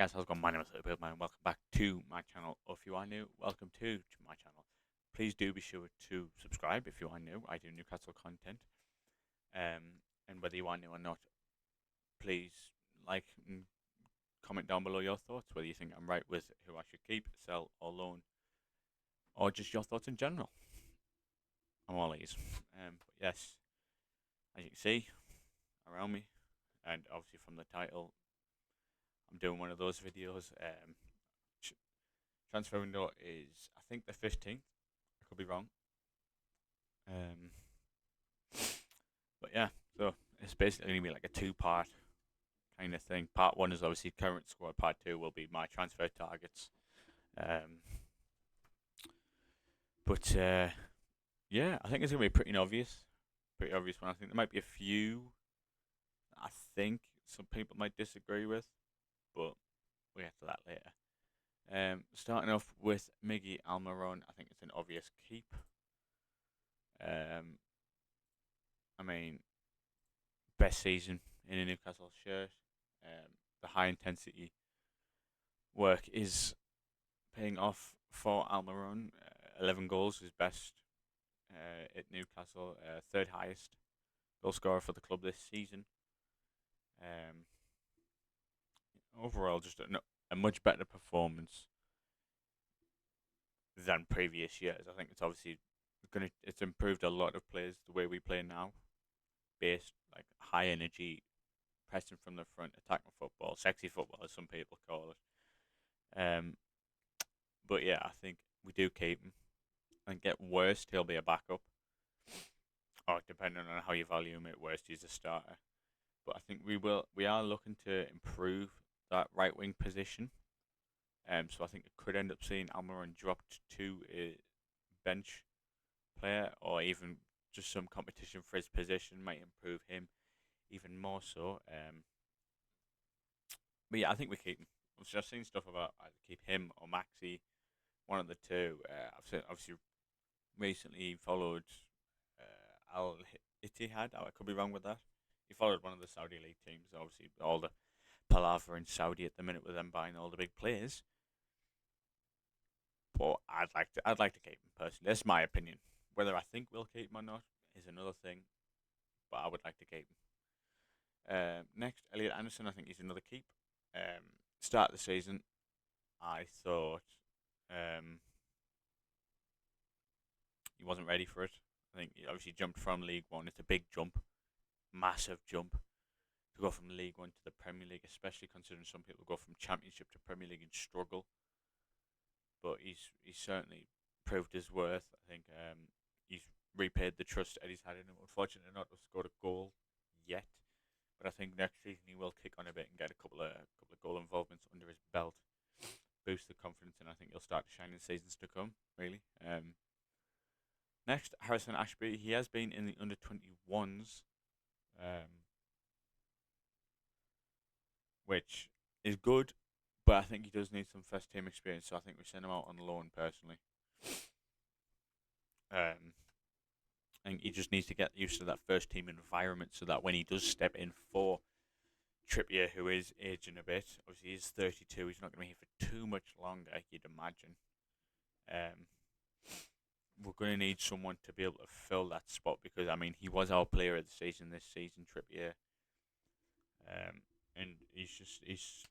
guys, how's it going? My name is Little Man. Welcome back to my channel. Or if you are new, welcome to my channel. Please do be sure to subscribe if you are new. I do Newcastle content. And whether you are new or not, please like and comment down below your thoughts, whether you think I'm right with who I should keep, sell, or loan, or just your thoughts in general. I'm all ears. But yes, as you can see around me, and obviously from the title, I'm doing one of those videos. Transfer window is, I think, the 15th. I could be wrong. But yeah, so it's basically going to be like a two-part kind of thing. Part one is obviously current squad. Part two will be my transfer targets. But yeah, I think it's going to be pretty obvious. Pretty obvious one. I think there might be a few I think some people might disagree with, but we'll get to that later. Starting off with Miggy Almiron, I think it's an obvious keep. I mean, best season in a Newcastle shirt. The high intensity work is paying off for Almiron. 11 goals, his best at Newcastle, third highest goal scorer for the club this season. Overall, just a much better performance than previous years. I think it's obviously it's improved a lot of players the way we play now, based like high energy, pressing from the front, attacking football, sexy football as some people call it. But yeah, I think we do keep him. And get worst, he'll be a backup, or depending on how you value him, at worst he's a starter. But I think we are looking to improve that right wing position. So I think it could end up seeing Almiron dropped to a bench player, or even just some competition for his position might improve him even more so. But yeah, I think we keep him. I've seen stuff about either keep him or Maxi, one of the two. I've seen, obviously recently followed Al Ittihad. I could be wrong with that. He followed one of the Saudi league teams. Obviously, all the palaver in Saudi at the minute with them buying all the big players. But I'd like to keep him personally. That's my opinion. Whether I think we'll keep him or not is another thing. But I would like to keep him. Next, Elliot Anderson. I think he's another keep. Start of the season, I thought he wasn't ready for it. I think he obviously jumped from League One. It's a big jump, massive jump to go from League One to the Premier League, especially considering some people go from Championship to Premier League and struggle. But he's certainly proved his worth. I think he's repaid the trust Eddie's had in him. Unfortunately, not to have scored a goal yet, but I think next season he will kick on a bit and get a couple of goal involvements under his belt, boost the confidence, and I think he'll start to shine in seasons to come. Really. Next, Harrison Ashby. He has been in the under 21s, which is good. But I think he does need some first team experience, so I think we send him out on loan personally. I think he just needs to get used to that first team environment, so that when he does step in for Trippier, who is aging a bit, obviously he's 32, he's not going to be here for too much longer, you'd imagine. We're going to need someone to be able to fill that spot, because I mean he was our player of the season this season, Trippier, and he's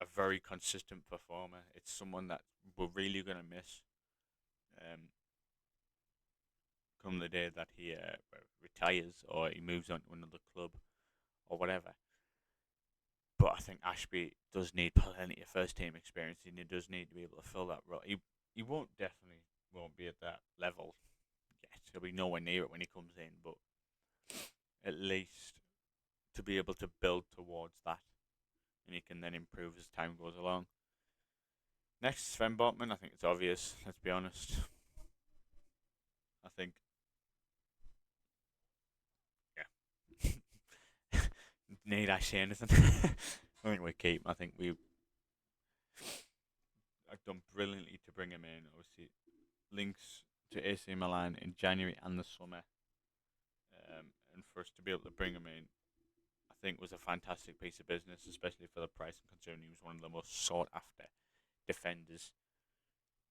a very consistent performer. It's someone that we're really going to miss come the day that he retires or he moves on to another club or whatever. But I think Ashby does need plenty of first team experience, and he does need to be able to fill that role. He won't be at that level yet. He'll be nowhere near it when he comes in, but at least to be able to build towards that, and he can then improve as time goes along. Next, Sven Botman. I think it's obvious. Let's be honest. I think, yeah. Need I say anything? I think we keep. I think I've done brilliantly to bring him in. Obviously, links to AC Milan in January and the summer, and for us to be able to bring him in, I think was a fantastic piece of business, especially for the price and considering he was one of the most sought after defenders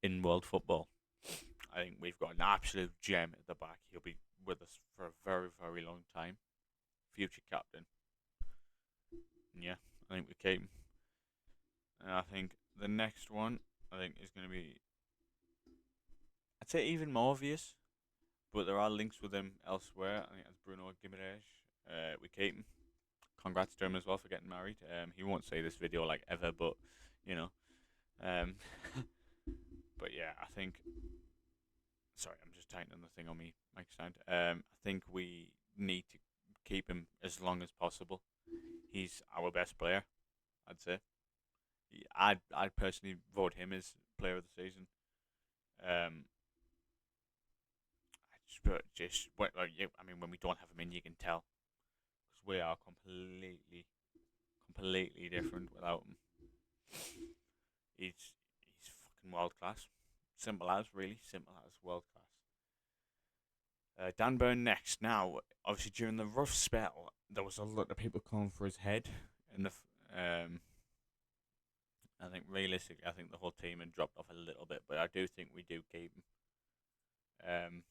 in world football. I think we've got an absolute gem at the back. He'll be with us for a very, very long time. Future captain. And yeah, I think we keep him. And I think the next one, I think, is going to be, I'd say, even more obvious, but there are links with him elsewhere. I think that's Bruno Guimaraes. We keep him. Congrats to him as well for getting married. He won't say this video like ever, but you know. Um, but yeah, I think. Sorry, I'm just tightening the thing on me mic stand. I think we need to keep him as long as possible. He's our best player, I'd say. I'd personally vote him as player of the season. Um, I mean, when we don't have him in, you can tell because we are completely different without him. He's fucking world class. Simple as, really simple as, world class. Dan Burn next. Now, obviously, during the rough spell, there was a lot of people calling for his head, and I think realistically, I think the whole team had dropped off a little bit, but I do think we do keep him.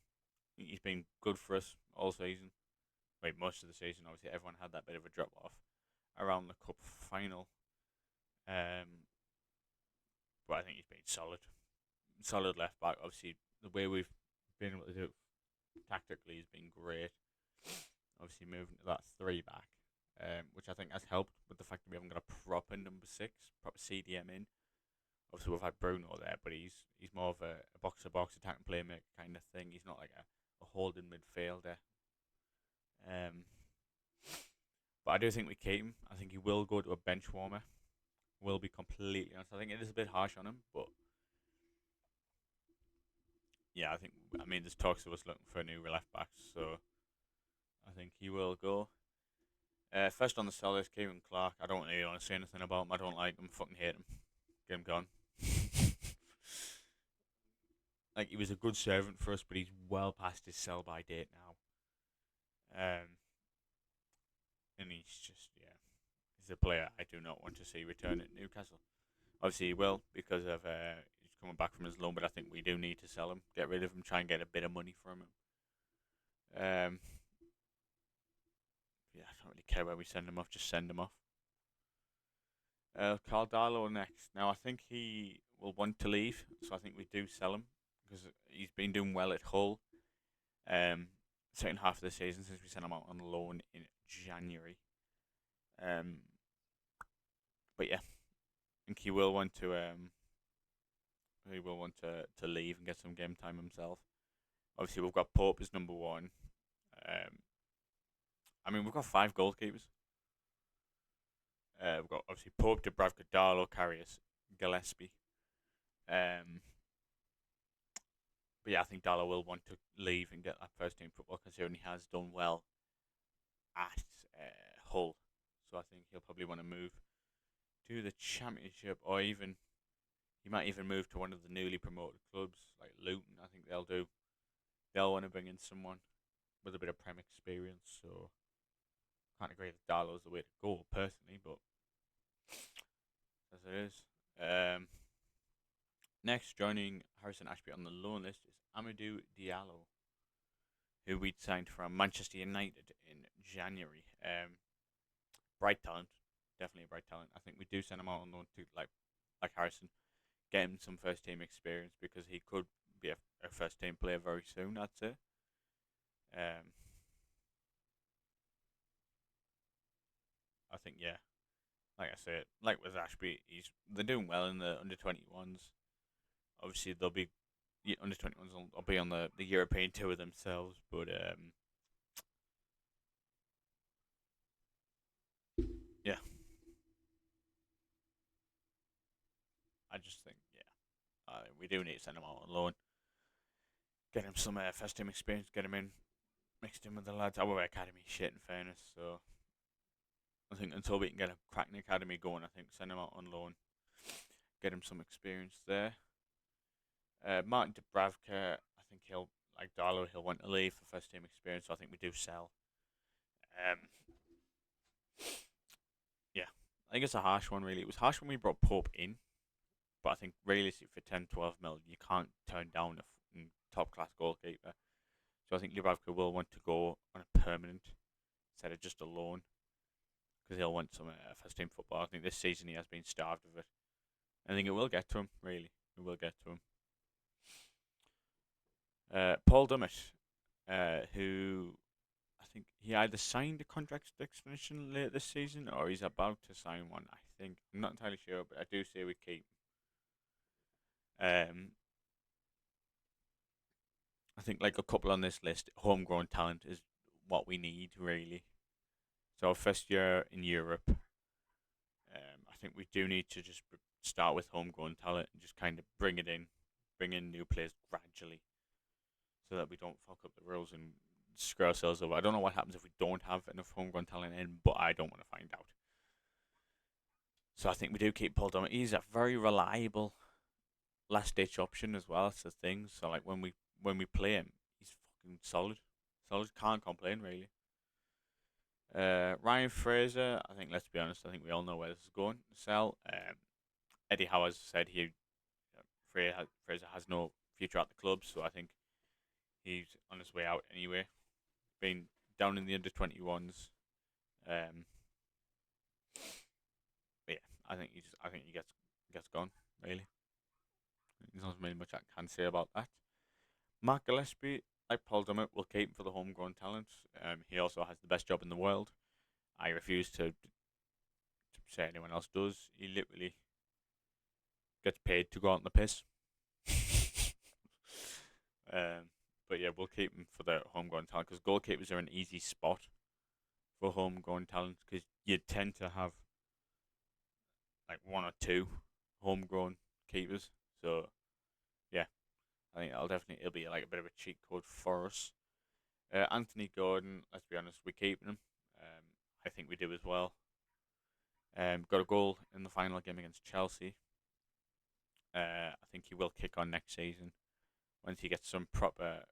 He's been good for us all season. Wait, most of the season, obviously, everyone had that bit of a drop off around the cup final. But I think he's been solid left back. Obviously, the way we've been able to do it tactically has been great. Obviously, moving to that 3 back, which I think has helped with the fact that we haven't got a proper number 6, proper CDM in. Obviously, we've had Bruno there, but he's more of a box-to-box attacking playmaker kind of thing. He's not like a holding midfielder. But I do think we keep him. I think he will go to a bench warmer. Will be completely honest. I think it is a bit harsh on him, but yeah, I mean, there's talks of us looking for a new left back, so I think he will go. First on the cell is Kieran Clark. I don't really want to say anything about him. I don't like him. Fucking hate him. Get him gone. Like, he was a good servant for us, but he's well past his sell by date now. And he's just, yeah, he's a player I do not want to see return at Newcastle. Obviously, he will because of he's coming back from his loan, but I think we do need to sell him, get rid of him, try and get a bit of money from him. Yeah, I don't really care where we send him off, just send him off. Carl Darlow next. Now, I think he will want to leave, so I think we do sell him because he's been doing well at Hull. Second half of the season since we sent him out on loan in January. But yeah, I think he will want to leave and get some game time himself. Obviously, we've got Pope as number 1. I mean, we've got 5 goalkeepers. We've got obviously Pope, Dubravka, Darlow, Karius, Gillespie. But yeah, I think Darlow will want to leave and get that first team football considering he has done well at Hull. So I think he'll probably want to move to the Championship, or even he might even move to one of the newly promoted clubs like Luton. I think they'll want to bring in someone with a bit of Prem experience. So can't agree that Darlow's the way to go personally, but as it is. Next, joining Harrison Ashby on the loan list is Amadou Diallo, who we signed from Manchester United in January. Bright talent, definitely a bright talent. I think we do send him out on loan to like Harrison, get him some first team experience because he could be a first team player very soon, I'd say. I think, yeah, like I said, like with Ashby, they're doing well in the under 21s. Obviously, they'll be under 21s. Will be on the European tour themselves, but yeah, I just think we do need to send him out on loan, get him some first team experience, get him in, mixed in with the lads. Our academy shit, in fairness, so I think until we can get a cracking academy going, I think send him out on loan, get him some experience there. Martin Dubravka, I think he'll, like Darlow, he'll want to leave for first team experience, so I think we do sell. I think it's a harsh one, really. It was harsh when we brought Pope in, but I think realistically for 10, 12 mil, you can't turn down a top class goalkeeper. So I think Dubravka will want to go on a permanent instead of just a loan because he'll want some first team football. I think this season he has been starved of it. I think it will get to him, really. It will get to him. Paul Dummett, who I think he either signed a contract extension late this season or he's about to sign one. I think I'm not entirely sure, but I do say we keep. Um, I think like a couple on this list, homegrown talent is what we need really. So first year in Europe, I think we do need to just start with homegrown talent and just kind of bring in new players gradually, so that we don't fuck up the rules and screw ourselves over. I don't know what happens if we don't have enough homegrown talent in, but I don't want to find out. So I think we do keep Paul Dummett. He's a very reliable last ditch option as well. That's the thing. So like when we play him, he's fucking solid. Solid, can't complain really. Ryan Fraser, I think let's be honest, I think we all know where this is going. Sell. Eddie Howe has said Fraser has no future at the club, so I think he's on his way out anyway. Been down in the under 21s. But yeah, I think he gets gone, really. There's not really much I can say about that. Mark Gillespie, like Paul Dummett, will keep him for the homegrown talent. He also has the best job in the world. I refuse to say anyone else does. He literally gets paid to go out on the piss. But yeah, we'll keep him for the homegrown talent because goalkeepers are an easy spot for homegrown talent because you tend to have like one or two homegrown keepers. So yeah, I think it'll be like a bit of a cheat code for us. Anthony Gordon, let's be honest, we're keeping him. I think we do as well. Got a goal in the final game against Chelsea. I think he will kick on next season once he gets some proper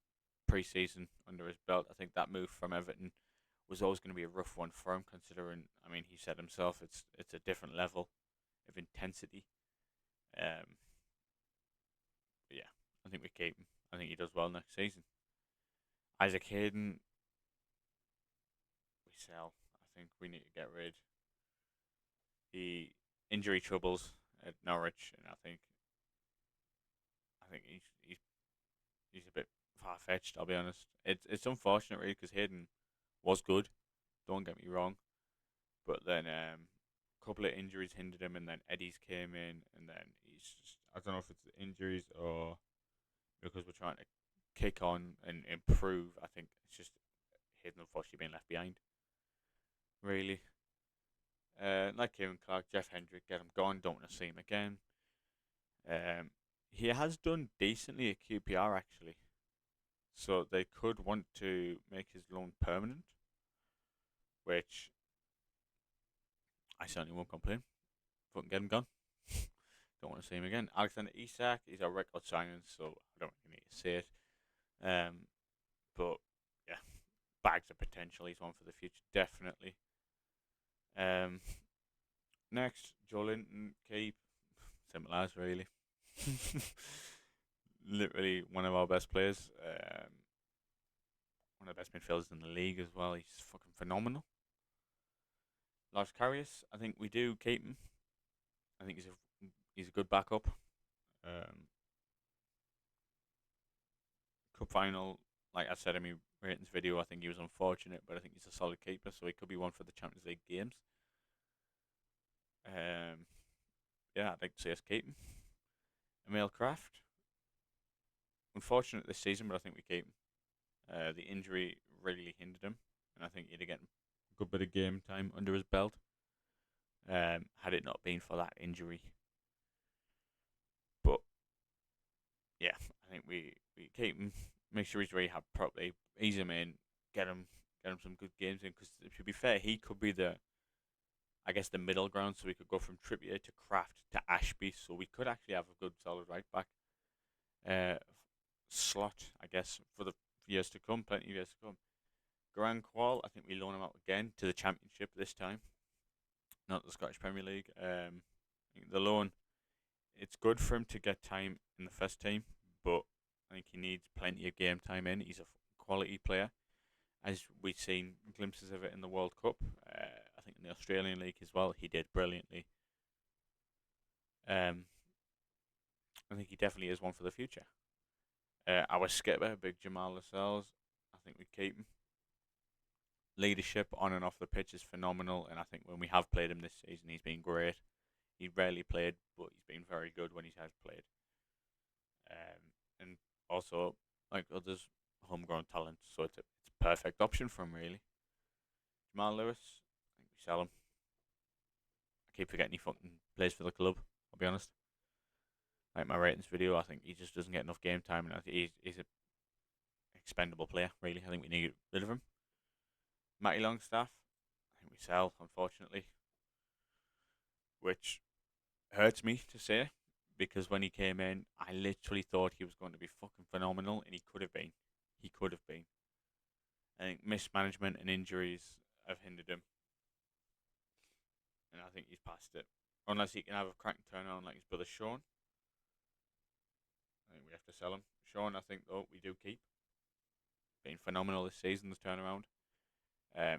pre-season under his belt. I think that move from Everton was always going to be a rough one for him, considering, I mean, he said himself, it's a different level of intensity. But yeah, I think we keep him. I think he does well next season. Isaac Hayden, we sell. I think we need to get rid. The injury troubles at Norwich, and I think he's a bit far fetched. I'll be honest. It's unfortunate really because Hayden was good. Don't get me wrong, but then a couple of injuries hindered him, and then Eddie's came in, and then he's just, I don't know if it's the injuries or because we're trying to kick on and improve. I think it's just Hayden unfortunately being left behind. Really. Like Kieran Clark, Jeff Hendrick, get him gone. Don't want to see him again. He has done decently at QPR actually, so they could want to make his loan permanent, which I certainly won't complain. Fucking get him gone. Don't want to see him again. Alexander Isak, he's a record signing, so I don't really need to say it. But yeah, bags of potential. He's one for the future, definitely. Next, Joe Linton, keep. Simple as, really. Literally one of our best players. One of the best midfielders in the league as well. He's fucking phenomenal. Lars Karius, I think we do keep him. I think he's a good backup. Cup final, like I said in my ratings video, I think he was unfortunate, but I think he's a solid keeper, so he could be one for the Champions League games. Yeah, I'd like to see us keep him. Emil Kraft, unfortunate this season, but I think we keep him. The injury really hindered him, and I think he'd have gotten a good bit of game time under his belt had it not been for that injury. But yeah, I think we keep him, make sure he's rehab properly, ease him in, get him some good games in. Because to be fair, he could be the middle ground. So we could go from Trippier to Kraft to Ashby. So we could actually have a good solid right back slot, I guess, for the years to come, plenty of years to come. Grand Qual, I think we loan him out again to the Championship this time. not the Scottish Premier League. The loan, it's good for him to get time in the first team, but I think he needs plenty of game time in. He's a quality player, as we've seen glimpses of it in the World Cup. I think in the Australian League as well, he did brilliantly. Um, I think he definitely is one for the future. Our skipper, big Jamal Lascelles, I think we keep him. Leadership on and off the pitch is phenomenal, and I think when we have played him this season, he's been great. He rarely played, but he's been very good when he has played. And also, like others, homegrown talent, so it's a perfect option for him, really. Jamal Lewis, I think we sell him. I keep forgetting he fucking plays for the club, I'll be honest. Like my ratings video, I think he just doesn't get enough game time, and I think he's a expendable player, really. I think we need to get rid of him. Matty Longstaff, I think we sell, unfortunately, which hurts me to say because when he came in, I literally thought he was going to be fucking phenomenal, and he could have been. He could have been. I think mismanagement and injuries have hindered him, and I think he's past it. Unless he can have a cracking turnaround like his brother Sean, I think we have to sell him. Sean, I think though we do keep. Been phenomenal this season. This turnaround.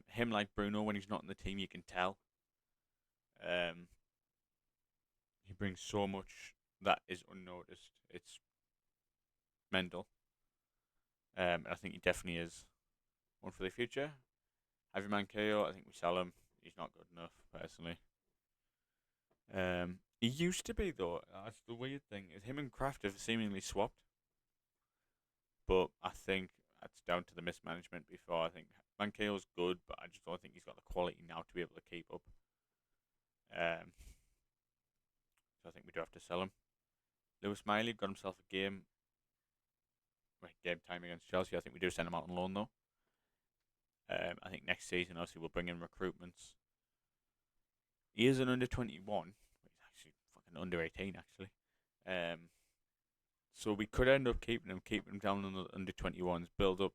Him like Bruno when he's not in the team, you can tell. He brings so much that is unnoticed. It's mental. I think he definitely is one for the future. Javi Manqueo, I think we sell him. He's not good enough, personally. He used to be though. That's the weird thing. Is him and Kraft have seemingly swapped, but I think that's down to the mismanagement. Before I think Manqueo's good, but I just don't think he's got the quality now to be able to keep up. So I think we do have to sell him. Lewis Miley got himself a game time against Chelsea. I think we do send him out on loan though. I think next season, obviously, we'll bring in recruitments. He is an under 21. He's actually fucking under 18, actually. So we could end up keeping him down on the under 21s, build up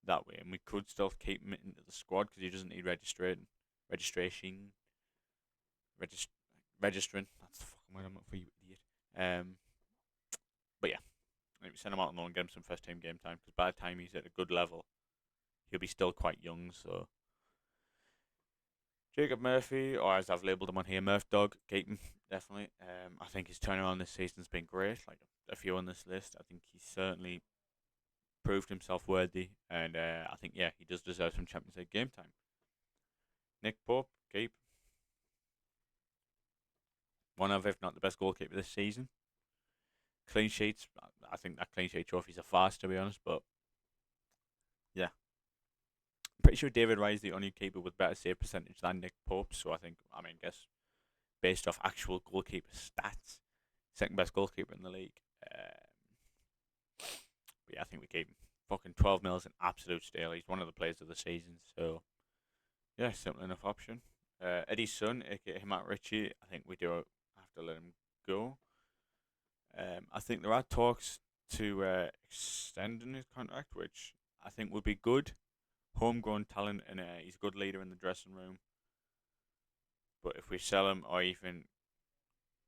that way, and we could still keep him into the squad because he doesn't need registering. Registering. That's the fucking word I'm not for, you idiot. But yeah, I think we send him out on loan and get him some first team game time because by the time he's at a good level, he'll be still quite young. So Jacob Murphy, or as I've labelled him on here, Murph Dog, keep him definitely. I think his turnaround this season's been great. Like a few on this list, I think he's certainly proved himself worthy, and I think he does deserve some Champions League game time. Nick Pope, keep. One of, if not the best goalkeeper this season. Clean sheets, I think that clean sheet trophy's a farce, to be honest, but yeah. I'm pretty sure David Raya is the only keeper with better save percentage than Nick Pope, so I guess based off actual goalkeeper stats, second best goalkeeper in the league. But yeah, I think we keep him. Fucking 12 mils an absolute steal. He's one of the players of the season, so yeah, simple enough option. Eddie's son, aka Matt Ritchie, I think we do have to let him go. I think there are talks to extending his contract, which I think would be good. Homegrown talent, and he's a good leader in the dressing room. But if we sell him or even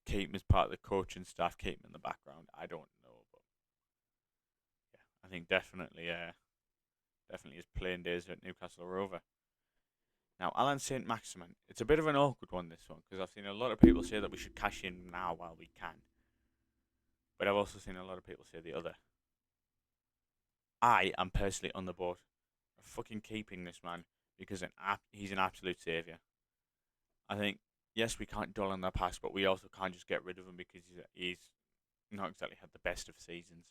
keep him as part of the coaching staff, keep him in the background, I don't know. But yeah, I think definitely his playing days at Newcastle are over. Now, Alan Saint-Maximin, it's a bit of an awkward one, this one, because I've seen a lot of people say that we should cash in now while we can. But I've also seen a lot of people say the other. I am personally on the board of fucking keeping this man because he's an absolute saviour. I think, yes, we can't dwell on that past, but we also can't just get rid of him because he's not exactly had the best of seasons.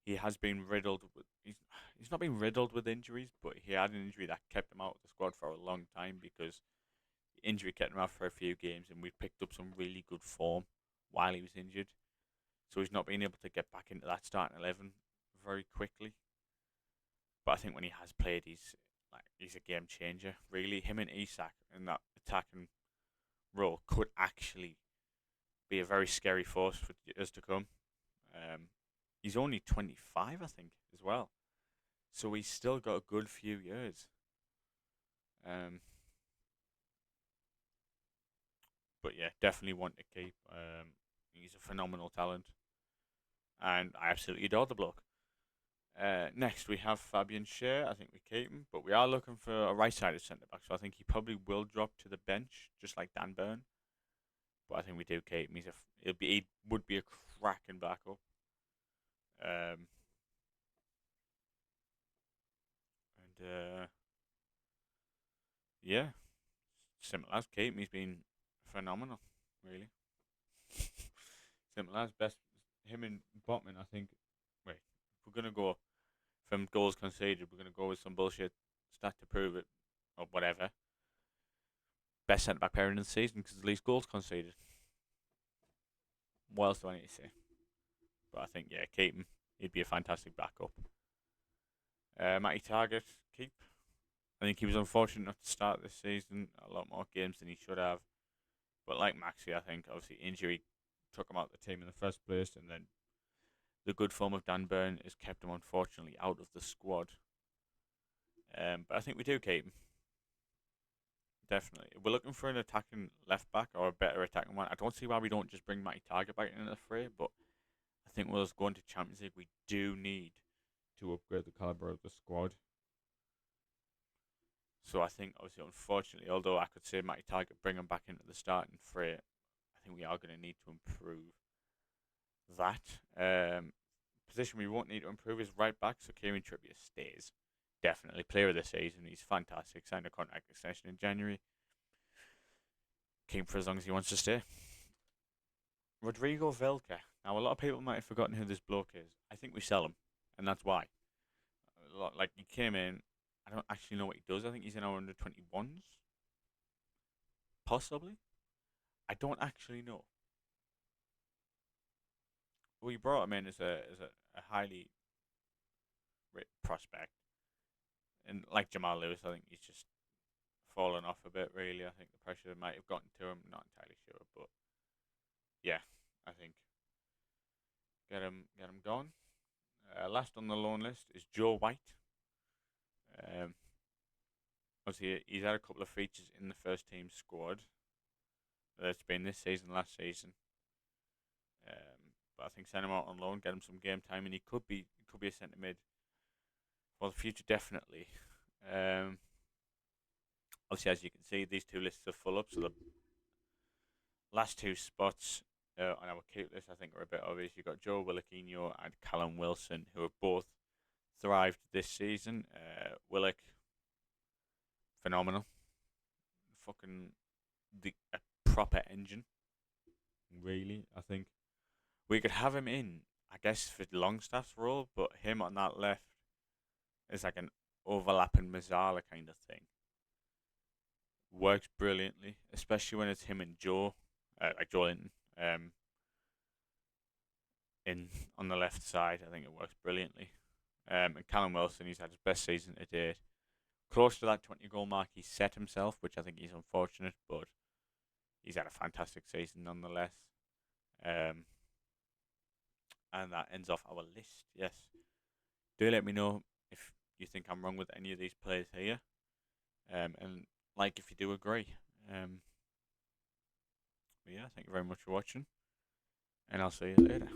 He has been riddled with he's not been riddled with injuries, but he had an injury that kept him out of the squad for a long time because the injury kept him out for a few games, and we picked up some really good form while he was injured. So he's not been able to get back into that starting 11 very quickly. But I think when he has played, he's a game changer. Really, him and Isak in that attacking role could actually be a very scary force for years to come. He's only 25, I think, as well. So he's still got a good few years. But yeah, definitely want to keep. He's a phenomenal talent, and I absolutely adore the bloke. Next, we have Fabian Schär. I think we keep him, but we are looking for a right-sided centre back, so I think he probably will drop to the bench, just like Dan Burn. But I think we do keep him. He would be a cracking backup. Um, and yeah, simple as keep him. He's been phenomenal, really. Simple as best. Him and Botman, I think. Wait, if we're gonna go from goals conceded, we're gonna go with some bullshit stat to prove it, or whatever. Best centre back pairing in the season because the least goals conceded. What else do I need to say? But I think yeah, keep him. He'd be a fantastic backup. Matty Target, keep. I think he was unfortunate enough to start this season a lot more games than he should have. But like Maxi, I think obviously injury took him out of the team in the first place, and then the good form of Dan Burn has kept him unfortunately out of the squad. But I think we do keep him. Definitely. If we're looking for an attacking left back or a better attacking one, I don't see why we don't just bring Matty Target back into the fray, but I think with us going to Champions League, we do need to upgrade the calibre of the squad. So I think, obviously, unfortunately, although I could say Matty Target, bring him back into the starting fray, I think we are going to need to improve that. Position we won't need to improve is right back, so Kieran Trippier stays. Definitely player of the season. He's fantastic. Signed a contract extension in January. Keep for as long as he wants to stay. Rodrigo Velka. Now, a lot of people might have forgotten who this bloke is. I think we sell him, and that's why. Like, he came in. I don't actually know what he does. I think he's in our under 21s. Possibly. I don't actually know. We brought him in as a highly rated prospect. And like Jamal Lewis, I think he's just fallen off a bit, really. I think the pressure might have gotten to him. Not entirely sure. But yeah, I think get him gone. Last on the loan list is Joe White. Um, Obviously, he's had a couple of features in the first team squad. That's been this season, last season. But I think send him out on loan, get him some game time, and he could be a centre mid for the future, definitely. Obviously, as you can see, these two lists are full up, so the last two spots on our keep list, I think, are a bit obvious. You've got Joe Willoquinho and Callum Wilson, who have both thrived this season. Willock, phenomenal. Fucking a proper engine. Really, I think we could have him in, I guess, for Longstaff's role, but him on that left is like an overlapping Mazzala kind of thing. Works brilliantly, especially when it's him and Joe, like Joe Linton, in on the left side. I think it works brilliantly. And Callum Wilson, he's had his best season to date. Close to that 20 goal mark he set himself, which I think is unfortunate, but he's had a fantastic season nonetheless. And that ends off our list, yes. Do let me know if you think I'm wrong with any of these players here. And like if you do agree. But yeah, thank you very much for watching. And I'll see you later.